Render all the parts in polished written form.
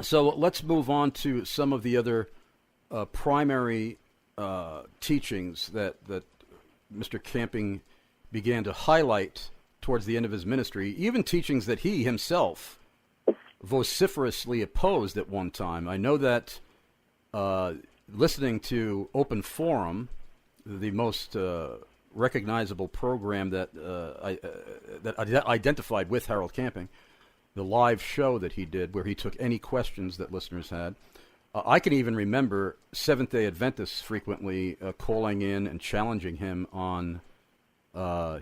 So let's move on to some of the other primary teachings that Mr. Camping began to highlight towards the end of his ministry, even teachings that he himself vociferously opposed at one time. I know that listening to Open Forum, the most recognizable program that identified with Harold Camping, the live show that he did where he took any questions that listeners had. I can even remember Seventh-day Adventists frequently calling in and challenging him on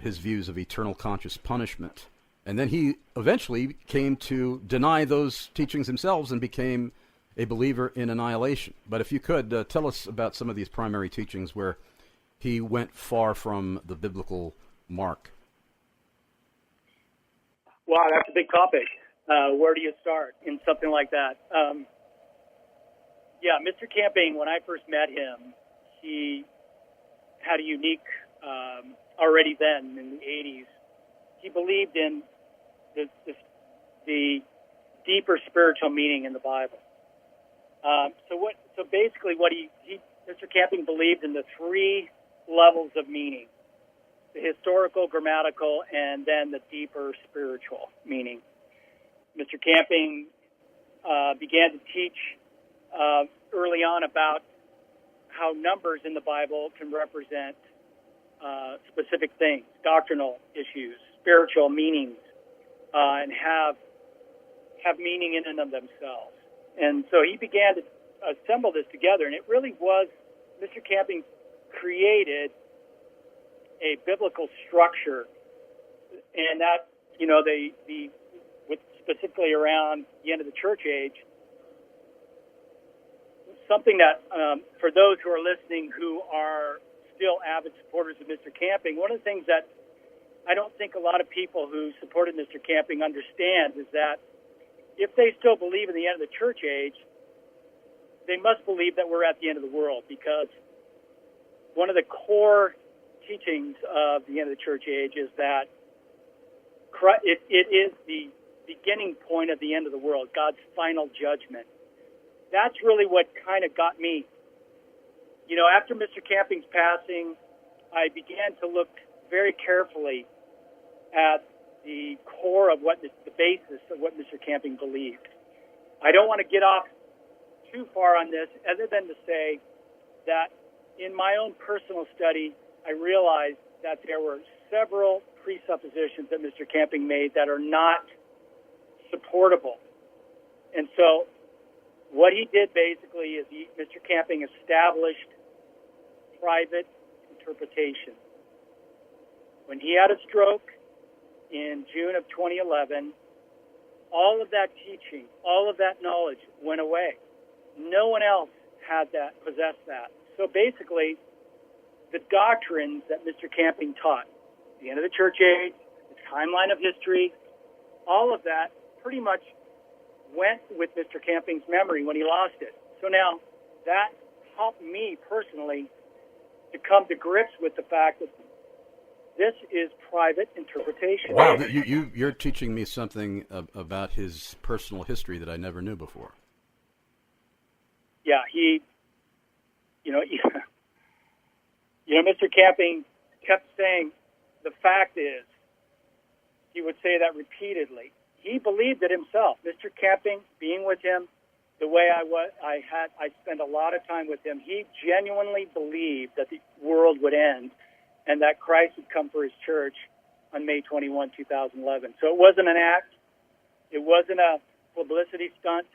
his views of eternal conscious punishment. And then he eventually came to deny those teachings themselves and became a believer in annihilation. But if you could tell us about some of these primary teachings where he went far from the biblical mark. Wow, that's a big topic. Where do you start in something like that? Yeah, Mr. Camping, when I first met him, he had a unique, already then in the 80s, he believed in the deeper spiritual meaning in the Bible. So basically what Mr. Camping believed in the three levels of meaning: the historical, grammatical, and then the deeper spiritual meaning. Mr. Camping began to teach early on about how numbers in the Bible can represent specific things, doctrinal issues, spiritual meanings, and have meaning in and of themselves. And so he began to assemble this together, and it really was, Mr. Camping created a biblical structure, and that, with specifically around the end of the church age, something that, for those who are listening who are still avid supporters of Mr. Camping, one of the things that I don't think a lot of people who supported Mr. Camping understand is that if they still believe in the end of the church age, they must believe that we're at the end of the world, because one of the core teachings of the end of the church age is that it is the beginning point of the end of the world, God's final judgment. That's really what kind of got me. After Mr. Camping's passing, I began to look very carefully at the core of the basis of what Mr. Camping believed. I don't want to get off too far on this, other than to say that in my own personal study, I realized that there were several presuppositions that Mr. Camping made that are not supportable. And so what he did basically is Mr. Camping established private interpretation. When he had a stroke in June of 2011, all of that teaching, all of that knowledge went away. No one else possessed that. So basically, the doctrines that Mr. Camping taught, the end of the church age, the timeline of history, all of that pretty much went with Mr. Camping's memory when he lost it. So now that helped me personally to come to grips with the fact that this is private interpretation. Wow, you're teaching me something about his personal history that I never knew before. Yeah, Mr. Camping kept saying, the fact is, he would say that repeatedly. He believed it himself. Mr. Camping, being with him, the way I spent a lot of time with him, he genuinely believed that the world would end and that Christ would come for his church on May 21, 2011. So it wasn't an act. It wasn't a publicity stunt.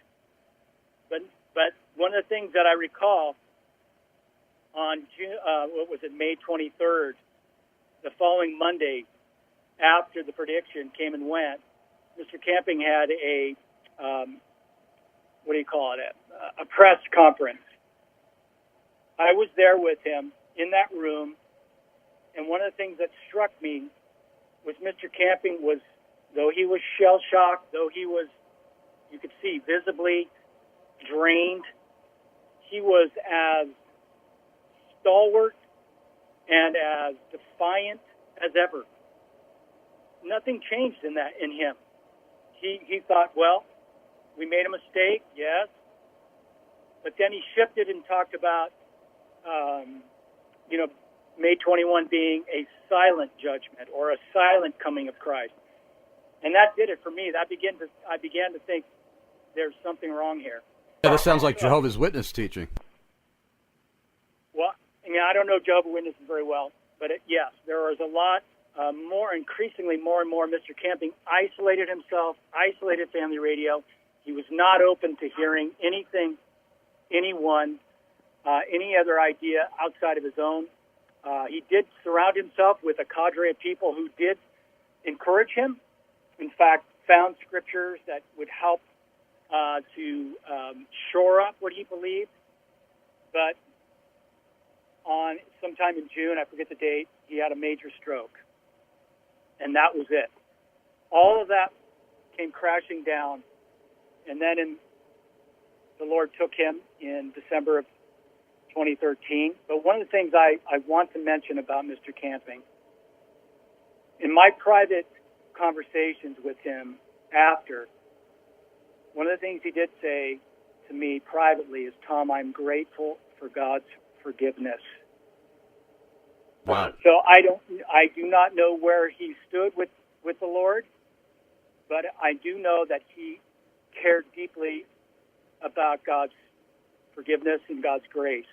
But one of the things that I recall on May 23rd, the following Monday, after the prediction came and went, Mr. Camping had a press conference. I was there with him in that room, and one of the things that struck me was Mr. Camping was, though he was shell-shocked, though he was, you could see, visibly drained, he was as stalwart and as defiant as ever. Nothing changed in him. He thought, well, We made a mistake, yes. But then he shifted and talked about, May 21 being a silent judgment or a silent coming of Christ. And that did it for me. I began to think there's something wrong here. Yeah, that sounds like Jehovah's Witness teaching. Well, I don't know Jehovah's Witnesses very well, but yes, there was a lot increasingly more and more. Mr. Camping isolated himself, isolated family radio. He was not open to hearing anything, anyone, any other idea outside of his own. He did surround himself with a cadre of people who did encourage him. In fact, found scriptures that would help to shore up what he believed. But on sometime in June, I forget the date, he had a major stroke. And that was it. All of that came crashing down. And then the Lord took him in December of 2013. But one of the things I want to mention about Mr. Camping, in my private conversations with him after, one of the things he did say to me privately is, Tom, I'm grateful for God's forgiveness. Wow. So I do not know where he stood with the Lord, but I do know that he cared deeply about God's forgiveness and God's grace.